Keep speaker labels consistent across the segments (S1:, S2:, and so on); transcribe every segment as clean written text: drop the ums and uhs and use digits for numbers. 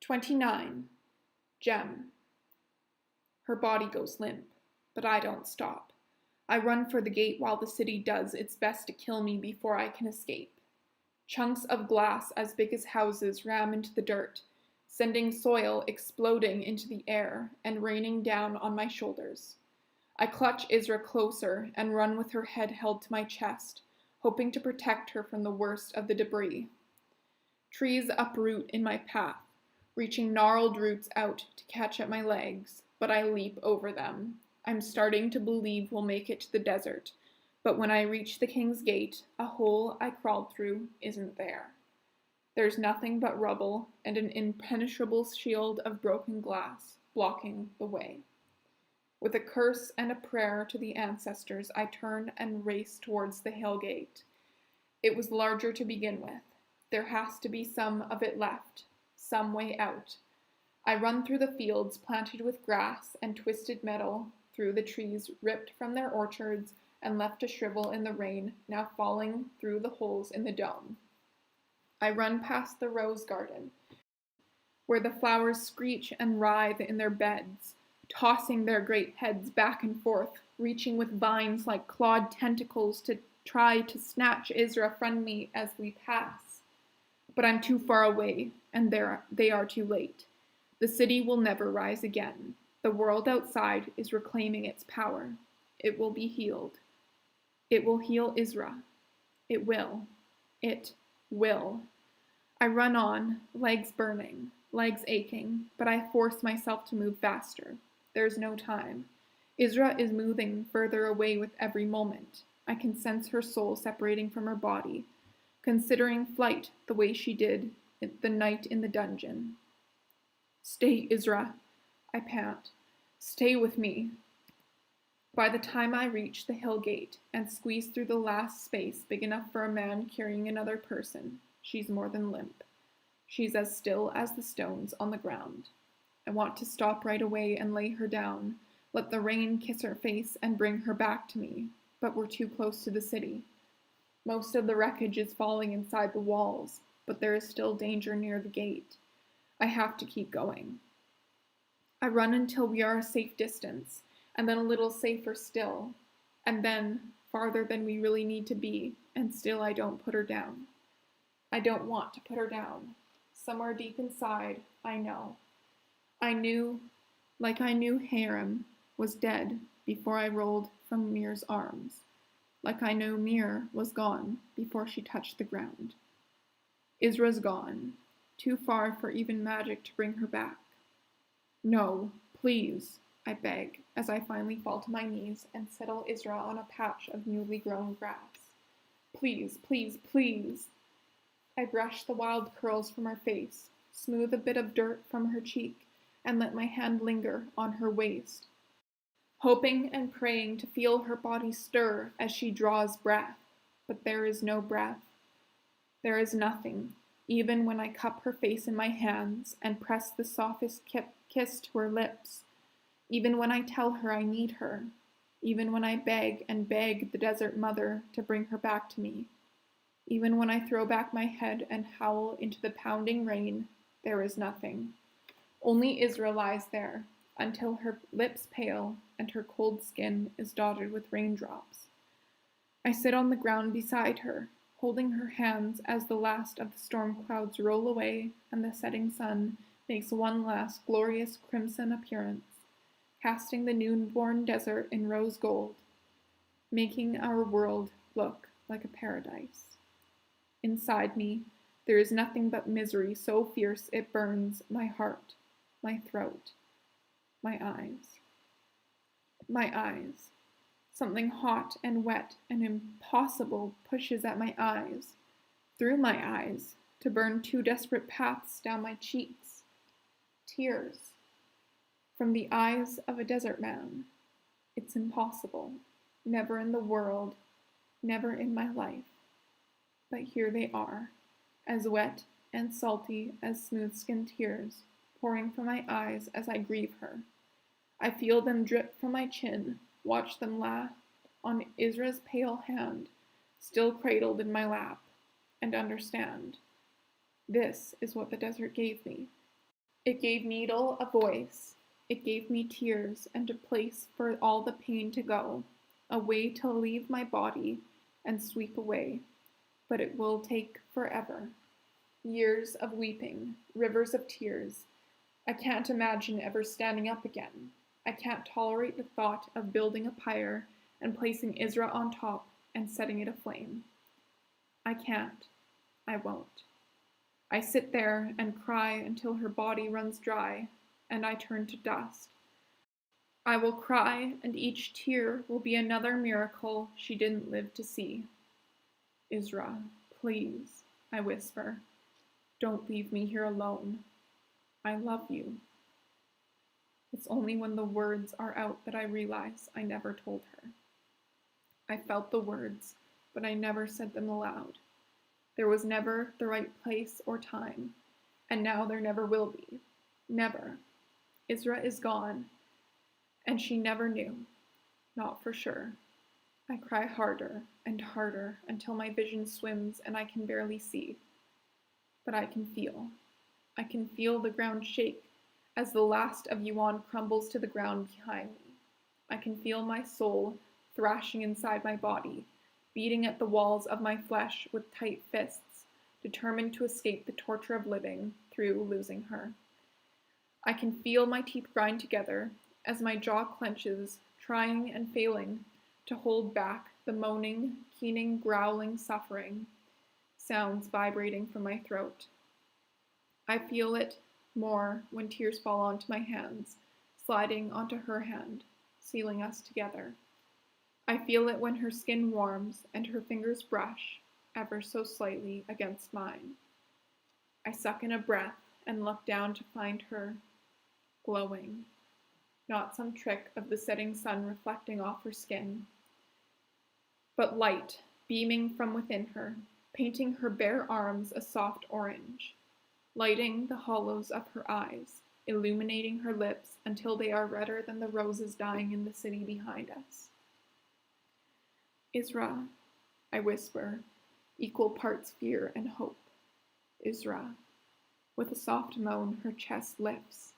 S1: 29. Gem. Her body goes limp, but I don't stop. I run for the gate while the city does its best to kill me before I can escape. Chunks of glass as big as houses ram into the dirt, sending soil exploding into the air and raining down on my shoulders. I clutch Isra closer and run with her head held to my chest, hoping to protect her from the worst of the debris. Trees uproot in my path, reaching gnarled roots out to catch at my legs, but I leap over them. I'm starting to believe we'll make it to the desert, but when I reach the king's gate, a hole I crawled through isn't there. There's nothing but rubble and an impenetrable shield of broken glass blocking the way. With a curse and a prayer to the ancestors, I turn and race towards the hill gate. It was larger to begin with. There has to be some of it left, some way out. I run through the fields planted with grass and twisted metal, through the trees ripped from their orchards and left to shrivel in the rain, now falling through the holes in the dome. I run past the rose garden, where the flowers screech and writhe in their beds, tossing their great heads back and forth, reaching with vines like clawed tentacles to try to snatch Isra from me as we pass. But I'm too far away, and they are too late. The city will never rise again. The world outside is reclaiming its power. It will be healed. It will heal Isra. It will. It will. I run on, legs burning, legs aching, but I force myself to move faster. There's no time. Isra is moving further away with every moment. I can sense her soul separating from her body, considering flight the way she did the night in the dungeon. Stay, Isra, I pant. Stay with me. By the time I reach the hill gate and squeeze through the last space big enough for a man carrying another person, she's more than limp. She's as still as the stones on the ground. I want to stop right away and lay her down, let the rain kiss her face and bring her back to me, but we're too close to the city. Most of the wreckage is falling inside the walls, but there is still danger near the gate. I have to keep going. I run until we are a safe distance, and then a little safer still, and then farther than we really need to be, and still I don't put her down. I don't want to put her down. Somewhere deep inside, I know. I knew Harem was dead before I rolled from Mir's arms, like I knew Mir was gone before she touched the ground. Isra's gone, too far for even magic to bring her back. No, please, I beg, as I finally fall to my knees and settle Isra on a patch of newly grown grass. Please, please, please. I brush the wild curls from her face, smooth a bit of dirt from her cheek, and let my hand linger on her waist, hoping and praying to feel her body stir as she draws breath. But there is no breath. There is nothing, even when I cup her face in my hands and press the softest kiss to her lips, even when I tell her I need her, even when I beg and beg the desert mother to bring her back to me, even when I throw back my head and howl into the pounding rain, there is nothing. Only Isra lies there, until her lips pale and her cold skin is dotted with raindrops. I sit on the ground beside her, holding her hands as the last of the storm clouds roll away and the setting sun makes one last glorious crimson appearance, casting the noon-born desert in rose gold, making our world look like a paradise. Inside me, there is nothing but misery so fierce it burns my heart, my throat, my eyes. My eyes. Something hot and wet and impossible pushes at my eyes, through my eyes, to burn two desperate paths down my cheeks. Tears. From the eyes of a desert man. It's impossible. Never in the world. Never in my life. But here they are, as wet and salty as smooth-skinned tears, pouring from my eyes as I grieve her. I feel them drip from my chin, watch them laugh on Isra's pale hand, still cradled in my lap, and understand. This is what the desert gave me. It gave Needle a voice. It gave me tears and a place for all the pain to go, a way to leave my body and sweep away. But it will take forever. Years of weeping, rivers of tears. I can't imagine ever standing up again. I can't tolerate the thought of building a pyre and placing Isra on top and setting it aflame. I can't. I won't. I sit there and cry until her body runs dry, and I turn to dust. I will cry, and each tear will be another miracle she didn't live to see. Isra, please, I whisper, don't leave me here alone. I love you. It's only when the words are out that I realize I never told her. I felt the words, but I never said them aloud. There was never the right place or time, and now there never will be. Never. Isra is gone, and she never knew. Not for sure. I cry harder and harder until my vision swims and I can barely see. But I can feel. I can feel the ground shake as the last of Yuan crumbles to the ground behind me. I can feel my soul thrashing inside my body, beating at the walls of my flesh with tight fists, determined to escape the torture of living through losing her. I can feel my teeth grind together as my jaw clenches, trying and failing to hold back the moaning, keening, growling suffering, sounds vibrating from my throat. I feel it more when tears fall onto my hands, sliding onto her hand, sealing us together. I feel it when her skin warms and her fingers brush, ever so slightly, against mine. I suck in a breath and look down to find her glowing, not some trick of the setting sun reflecting off her skin, but light beaming from within her, painting her bare arms a soft orange, lighting the hollows of her eyes, illuminating her lips until they are redder than the roses dying in the city behind us. Isra, I whisper, equal parts fear and hope. Isra. With a soft moan, her chest lifts,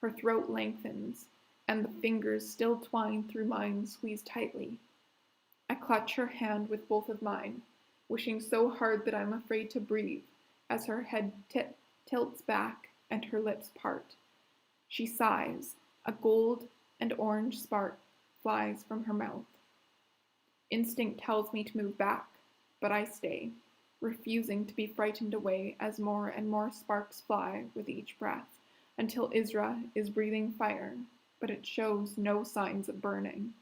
S1: her throat lengthens, and the fingers still twined through mine squeeze tightly. I clutch her hand with both of mine, wishing so hard that I'm afraid to breathe, as her head tilts back and her lips part. She sighs, a gold and orange spark flies from her mouth. Instinct tells me to move back, but I stay, refusing to be frightened away as more and more sparks fly with each breath, until Isra is breathing fire, but it shows no signs of burning.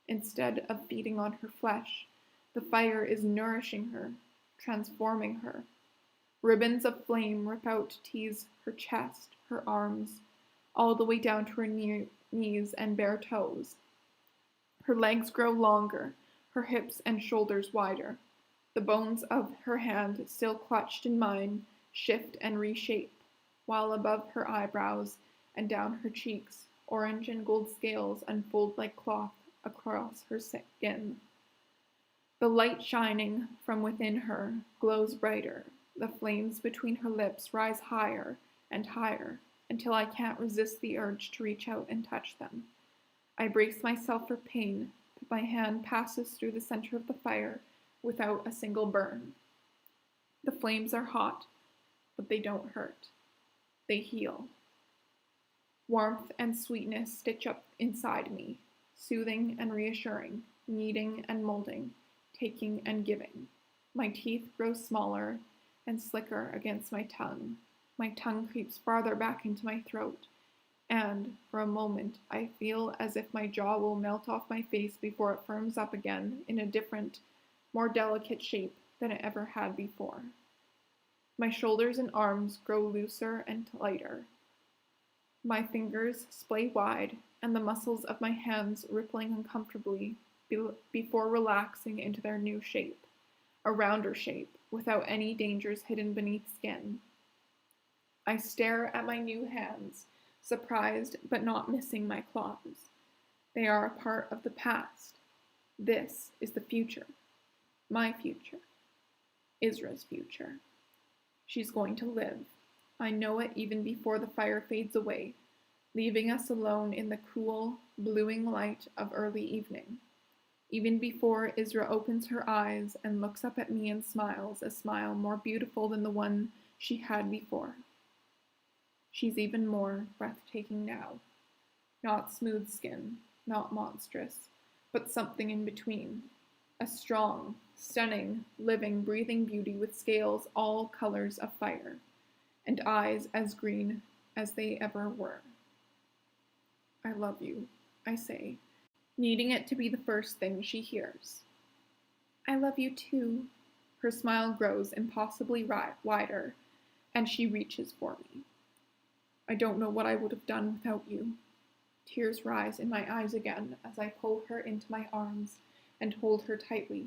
S1: Instead of feeding on her flesh, the fire is nourishing her, transforming her. Ribbons of flame rip out to tease her chest, her arms, all the way down to her knees and bare toes. Her legs grow longer, her hips and shoulders wider. The bones of her hand, still clutched in mine, shift and reshape, while above her eyebrows and down her cheeks, orange and gold scales unfold like cloth across her skin. The light shining from within her glows brighter. The flames between her lips rise higher and higher until I can't resist the urge to reach out and touch them. I brace myself for pain, but my hand passes through the center of the fire without a single burn. The flames are hot, but they don't hurt. They heal. Warmth and sweetness stitch up inside me, soothing and reassuring, kneading and molding, taking and giving. My teeth grow smaller and slicker against my tongue. My tongue creeps farther back into my throat, and, for a moment, I feel as if my jaw will melt off my face before it firms up again in a different, more delicate shape than it ever had before. My shoulders and arms grow looser and lighter. My fingers splay wide, and the muscles of my hands rippling uncomfortably before relaxing into their new shape, a rounder shape, without any dangers hidden beneath skin. I stare at my new hands, surprised but not missing my claws. They are a part of the past. This is the future. My future. Isra's future. She's going to live. I know it even before the fire fades away, leaving us alone in the cool, bluing light of early evening. Even before Isra opens her eyes and looks up at me and smiles a smile more beautiful than the one she had before. She's even more breathtaking now. Not smooth skin, not monstrous, but something in between. A strong, stunning, living, breathing beauty with scales all colors of fire, and eyes as green as they ever were. I love you, I say, needing it to be the first thing she hears. I love you too. Her smile grows impossibly wider, and she reaches for me. I don't know what I would have done without you. Tears rise in my eyes again as I pull her into my arms and hold her tightly.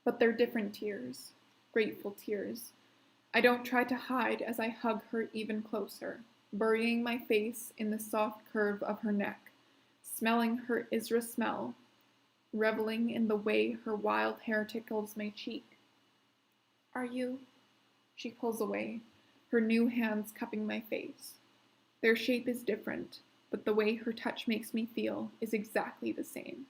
S1: But they're different tears, grateful tears. I don't try to hide as I hug her even closer, burying my face in the soft curve of her neck, smelling her Isra smell, reveling in the way her wild hair tickles my cheek. Are you? She pulls away, her new hands cupping my face. Their shape is different, but the way her touch makes me feel is exactly the same,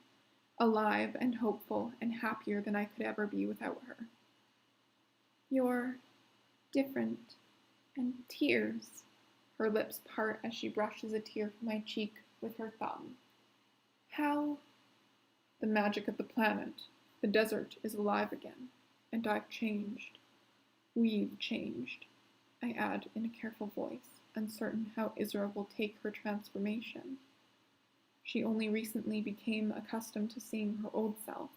S1: alive and hopeful and happier than I could ever be without her. You're different, and tears. Her lips part as she brushes a tear from my cheek with her thumb. How? The magic of the planet. The desert is alive again, and I've changed. We've changed, I add in a careful voice, uncertain how Isra will take her transformation. She only recently became accustomed to seeing her old self.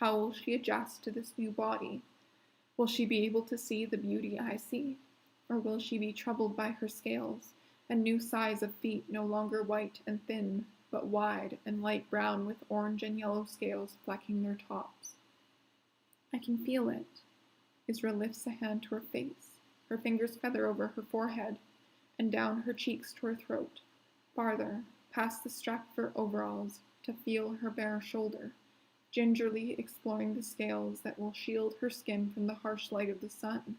S1: How will she adjust to this new body? Will she be able to see the beauty I see? Or will she be troubled by her scales, and new size of feet no longer white and thin, but wide and light brown with orange and yellow scales flecking their tops? I can feel it. Isra lifts a hand to her face. Her fingers feather over her forehead and down her cheeks to her throat, farther, past the strap of her overalls, to feel her bare shoulder, gingerly exploring the scales that will shield her skin from the harsh light of the sun,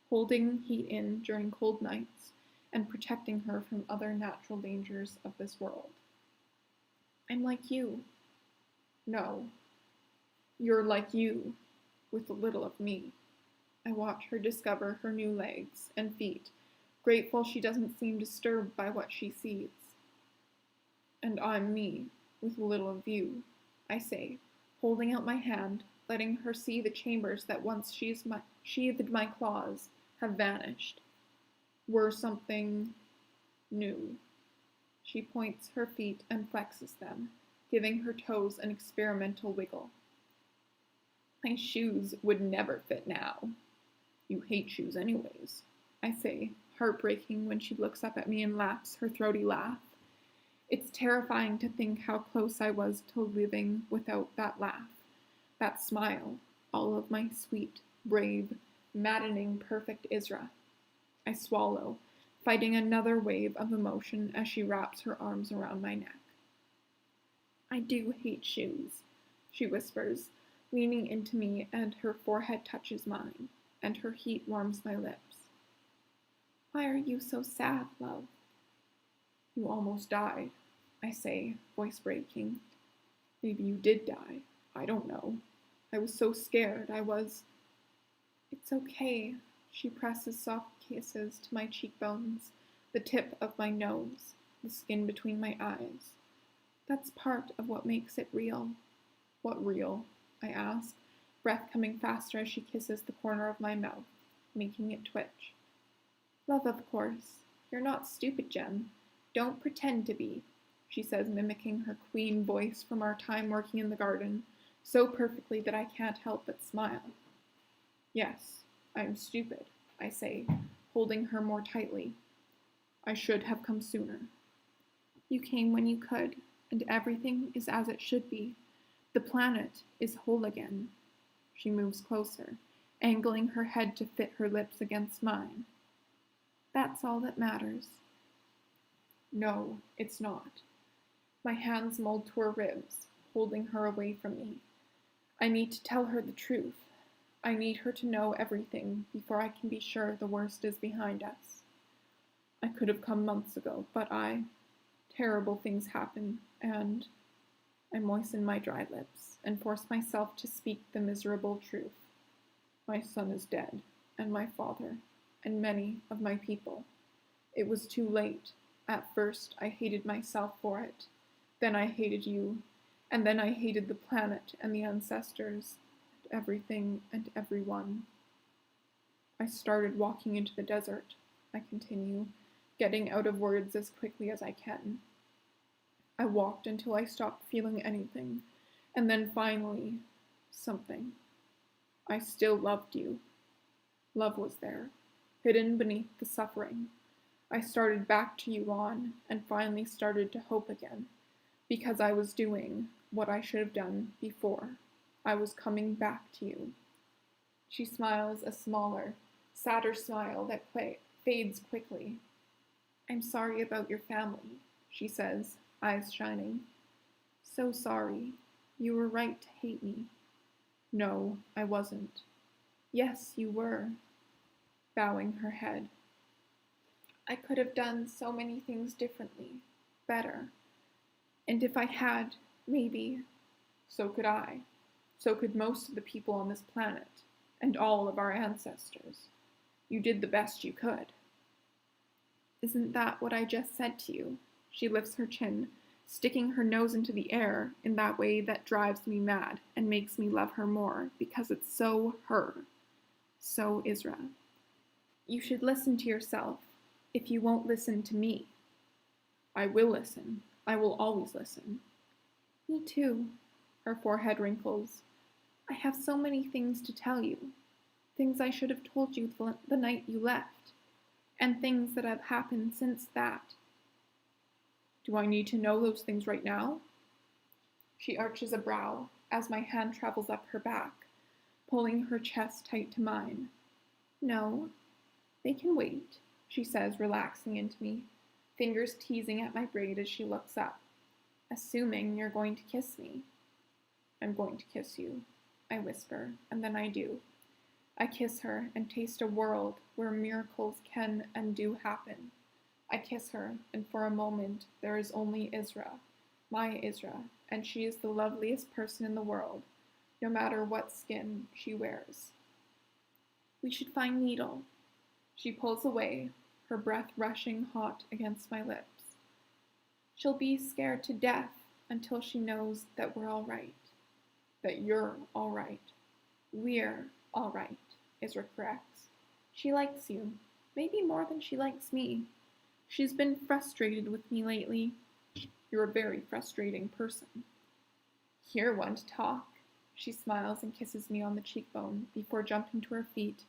S1: holding heat in during cold nights, and protecting her from other natural dangers of this world. I'm like you. No. You're like you, with a little of me. I watch her discover her new legs and feet, grateful she doesn't seem disturbed by what she sees. And I'm me, with a little of you, I say, holding out my hand, letting her see the chambers that once sheathed my claws have vanished. Were something new. She points her feet and flexes them, giving her toes an experimental wiggle. My shoes would never fit now. You hate shoes anyways, I say, heartbreaking when she looks up at me and laughs her throaty laugh. It's terrifying to think how close I was to living without that laugh, that smile, all of my sweet, brave, maddening, perfect Isra. I swallow, fighting another wave of emotion as she wraps her arms around my neck. I do hate shoes, she whispers, leaning into me, and her forehead touches mine, and her heat warms my lips. Why are you so sad, love? You almost died, I say, voice breaking. Maybe you did die. I don't know. I was so scared. It's okay. She presses soft kisses to my cheekbones, the tip of my nose, the skin between my eyes. That's part of what makes it real. What real? I ask, breath coming faster as she kisses the corner of my mouth, making it twitch. Love, of course. You're not stupid, Jem. Don't pretend to be, she says, mimicking her queen voice from our time working in the garden, so perfectly that I can't help but smile. Yes, I'm stupid, I say, holding her more tightly. I should have come sooner. You came when you could, and everything is as it should be. The planet is whole again. She moves closer, angling her head to fit her lips against mine. That's all that matters. No, it's not. My hands mold to her ribs, holding her away from me. I need to tell her the truth. I need her to know everything before I can be sure the worst is behind us. could have come months ago, but terrible things happen, and I moisten my dry lips and force myself to speak the miserable truth. My son is dead, and my father, and many of my people. It was too late. At first, I hated myself for it. Then I hated you, and then I hated the planet and the ancestors, and everything and everyone. I started walking into the desert, I continue, getting out of words as quickly as I can. I walked until I stopped feeling anything, and then finally, something. I still loved you. Love was there, hidden beneath the suffering. I started back to Yuan, and finally started to hope again, because I was doing what I should have done before. I was coming back to you. She smiles a smaller, sadder smile that fades quickly. I'm sorry about your family, she says, eyes shining. So sorry. You were right to hate me. No, I wasn't. Yes, you were. Bowing her head. I could have done so many things differently, better. And if I had, maybe, so could I. So could most of the people on this planet, and all of our ancestors. You did the best you could. Isn't that what I just said to you? She lifts her chin, sticking her nose into the air in that way that drives me mad and makes me love her more because it's so her. So Isra. You should listen to yourself if you won't listen to me. I will listen. I will always listen. Me too. Her forehead wrinkles. I have so many things to tell you. Things I should have told you the night you left. And things that have happened since that. Do I need to know those things right now? She arches a brow as my hand travels up her back, pulling her chest tight to mine. No, they can wait, she says, relaxing into me, fingers teasing at my braid as she looks up. Assuming you're going to kiss me. I'm going to kiss you, I whisper, and then I do. I kiss her and taste a world where miracles can and do happen. I kiss her, and for a moment there is only Isra, my Isra, and she is the loveliest person in the world, no matter what skin she wears. We should find Needle. She pulls away, her breath rushing hot against my lips. She'll be scared to death until she knows that we're all right. That you're all right. We're all right, Isra corrects. She likes you, maybe more than she likes me. She's been frustrated with me lately. You're a very frustrating person. You're one to talk. She smiles and kisses me on the cheekbone before jumping to her feet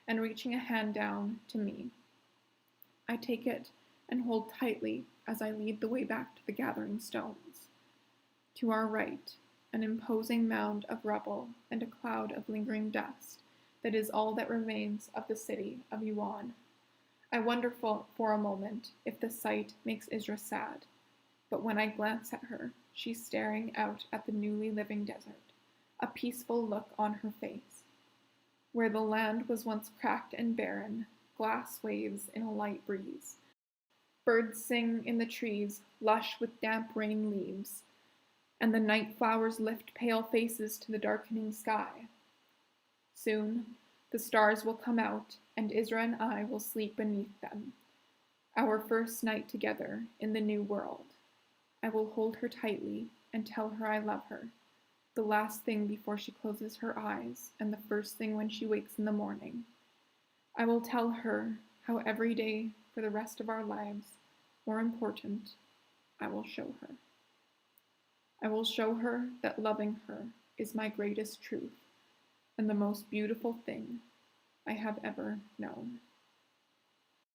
S1: and reaching a hand down to me. I take it and hold tightly as I lead the way back to the gathering stones. To our right, an imposing mound of rubble and a cloud of lingering dust that is all that remains of the city of Yuan. I wonder for a moment if the sight makes Isra sad, but when I glance at her, she's staring out at the newly living desert, a peaceful look on her face. Where the land was once cracked and barren, glass waves in a light breeze. Birds sing in the trees, lush with damp rain leaves, and the night flowers lift pale faces to the darkening sky. Soon, the stars will come out, and Isra and I will sleep beneath them. Our first night together in the new world. I will hold her tightly and tell her I love her. The last thing before she closes her eyes, and the first thing when she wakes in the morning. I will tell her how every day for the rest of our lives, more important, I will show her. I will show her that loving her is my greatest truth and the most beautiful thing I have ever known.